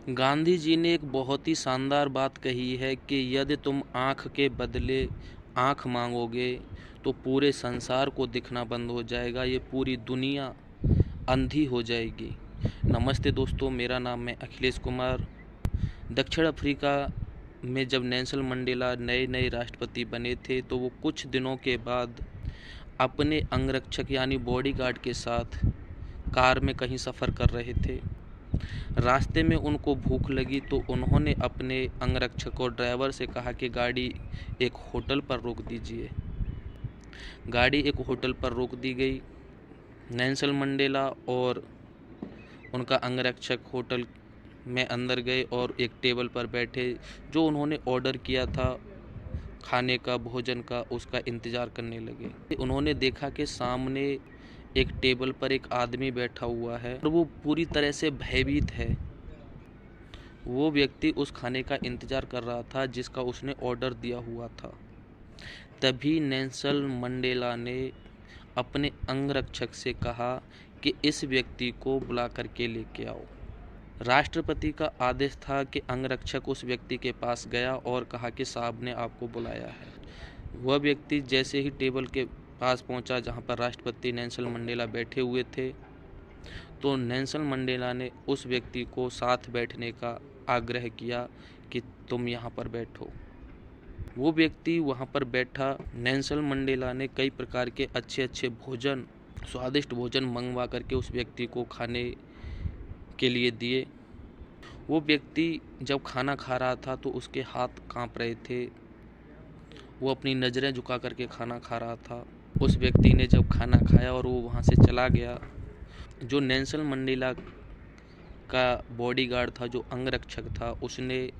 गांधी जी ने एक बहुत ही शानदार बात कही है कि यदि तुम आँख के बदले आँख मांगोगे तो पूरे संसार को दिखना बंद हो जाएगा, ये पूरी दुनिया अंधी हो जाएगी। नमस्ते दोस्तों, मेरा नाम है अखिलेश कुमार। दक्षिण अफ्रीका में जब नेल्सन मंडेला नए नए राष्ट्रपति बने थे तो वो कुछ दिनों के बाद अपने अंगरक्षक यानी बॉडीगार्ड के साथ कार में कहीं सफ़र कर रहे थे। रास्ते में उनको भूख लगी तो उन्होंने अपने अंगरक्षक और ड्राइवर से कहा कि गाड़ी एक होटल पर रोक दीजिए। गाड़ी एक होटल पर रोक दी गई। नेल्सन मंडेला और उनका अंगरक्षक होटल में अंदर गए और एक टेबल पर बैठे। जो उन्होंने ऑर्डर किया था खाने का, भोजन का, उसका इंतज़ार करने लगे। उन्होंने देखा कि सामने एक टेबल पर एक आदमी बैठा हुआ है और वो पूरी तरह से भयभीत है। वो व्यक्ति उस खाने का इंतज़ार कर रहा था जिसका उसने ऑर्डर दिया हुआ था। तभी नेल्सन मंडेला ने अपने अंगरक्षक से कहा कि इस व्यक्ति को बुला करके लेके आओ। राष्ट्रपति का आदेश था कि अंगरक्षक उस व्यक्ति के पास गया और कहा कि साहब ने आपको बुलाया है। वह व्यक्ति जैसे ही टेबल के पास पहुंचा जहां पर राष्ट्रपति नेल्सन मंडेला बैठे हुए थे, तो नेल्सन मंडेला ने उस व्यक्ति को साथ बैठने का आग्रह किया कि तुम यहाँ पर बैठो। वो व्यक्ति वहाँ पर बैठा। नेल्सन मंडेला ने कई प्रकार के अच्छे अच्छे भोजन, स्वादिष्ट भोजन मंगवा करके उस व्यक्ति को खाने के लिए दिए। वो व्यक्ति जब खाना खा रहा था तो उसके हाथ कांप रहे थे। वो अपनी नज़रें झुका करके खाना खा रहा था। उस व्यक्ति ने जब खाना खाया और वो वहाँ से चला गया, जो नेल्सन मंडेला का बॉडीगार्ड था, जो अंगरक्षक था, उसने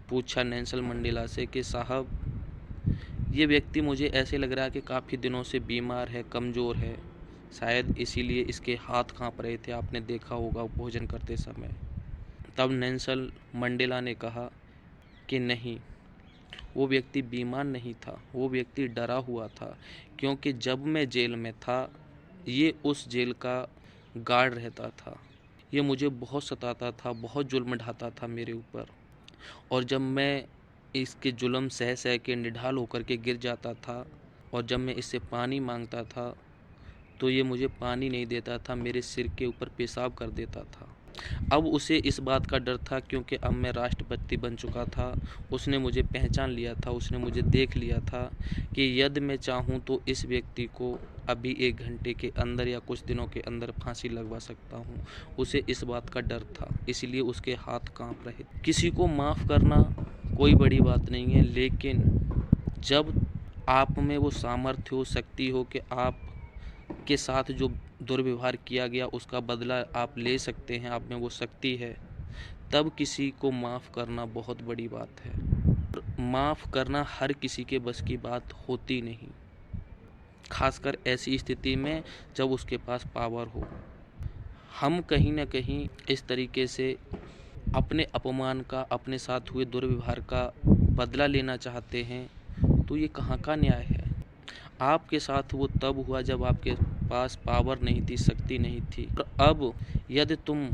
पूछा नेल्सन मंडेला से कि साहब, ये व्यक्ति मुझे ऐसे लग रहा है कि काफ़ी दिनों से बीमार है, कमज़ोर है, शायद इसीलिए इसके हाथ कांप रहे थे, आपने देखा होगा भोजन करते समय। तब नेल्सन मंडेला ने कहा कि नहीं, वो व्यक्ति बीमार नहीं था, वो व्यक्ति डरा हुआ था, क्योंकि जब मैं जेल में था ये उस जेल का गार्ड रहता था। ये मुझे बहुत सताता था, बहुत जुल्म ढाता था मेरे ऊपर, और जब मैं इसके जुल्म सह सह के निढाल होकर के गिर जाता था और जब मैं इससे पानी मांगता था तो ये मुझे पानी नहीं देता था, मेरे सिर के ऊपर पेशाब कर देता था। अब उसे इस बात का डर था क्योंकि अब मैं राष्ट्रपति बन चुका था। उसने मुझे पहचान लिया था, उसने मुझे देख लिया था कि यदि मैं चाहूँ तो इस व्यक्ति को अभी 1 घंटे के अंदर या कुछ दिनों के अंदर फांसी लगवा सकता हूँ। उसे इस बात का डर था, इसलिए उसके हाथ कांप रहे। किसी को माफ़ करना कोई बड़ी बात नहीं है, लेकिन जब आप में वो सामर्थ्य हो, शक्ति हो कि आप के साथ जो दुर्व्यवहार किया गया उसका बदला आप ले सकते हैं, आप में वो शक्ति है, तब किसी को माफ़ करना बहुत बड़ी बात है। माफ़ करना हर किसी के बस की बात होती नहीं, खासकर ऐसी स्थिति में जब उसके पास पावर हो। हम कहीं ना कहीं इस तरीके से अपने अपमान का, अपने साथ हुए दुर्व्यवहार का बदला लेना चाहते हैं, तो ये कहाँ का न्याय है। आपके साथ वो तब हुआ जब आपके पास पावर नहीं थी, शक्ति नहीं थी। और अब यदि तुम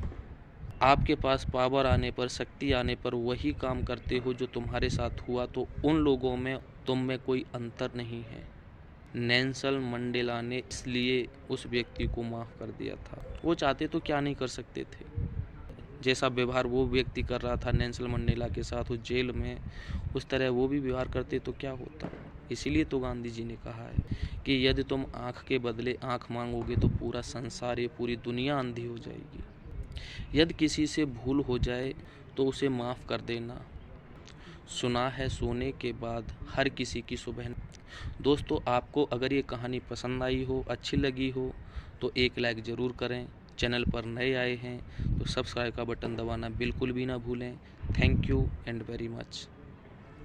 आपके पास पावर आने पर, शक्ति आने पर वही काम करते हो जो तुम्हारे साथ हुआ, तो उन लोगों में तुम में कोई अंतर नहीं है। नेल्सन मंडेला ने इसलिए उस व्यक्ति को माफ़ कर दिया था। वो चाहते तो क्या नहीं कर सकते थे। जैसा व्यवहार वो व्यक्ति कर रहा था नेल्सन मंडेला के साथ उस जेल में, उस तरह वो भी व्यवहार करते तो क्या होता। इसीलिए तो गांधी जी ने कहा है कि यदि तुम आँख के बदले आँख मांगोगे तो पूरा संसार, ये पूरी दुनिया अंधी हो जाएगी। यदि किसी से भूल हो जाए तो उसे माफ़ कर देना। सुना है सोने के बाद हर किसी की सुबह। दोस्तों, आपको अगर ये कहानी पसंद आई हो, अच्छी लगी हो, तो एक लाइक ज़रूर करें। चैनल पर नए आए हैं तो सब्सक्राइब का बटन दबाना बिल्कुल भी ना भूलें। Thank you and very much.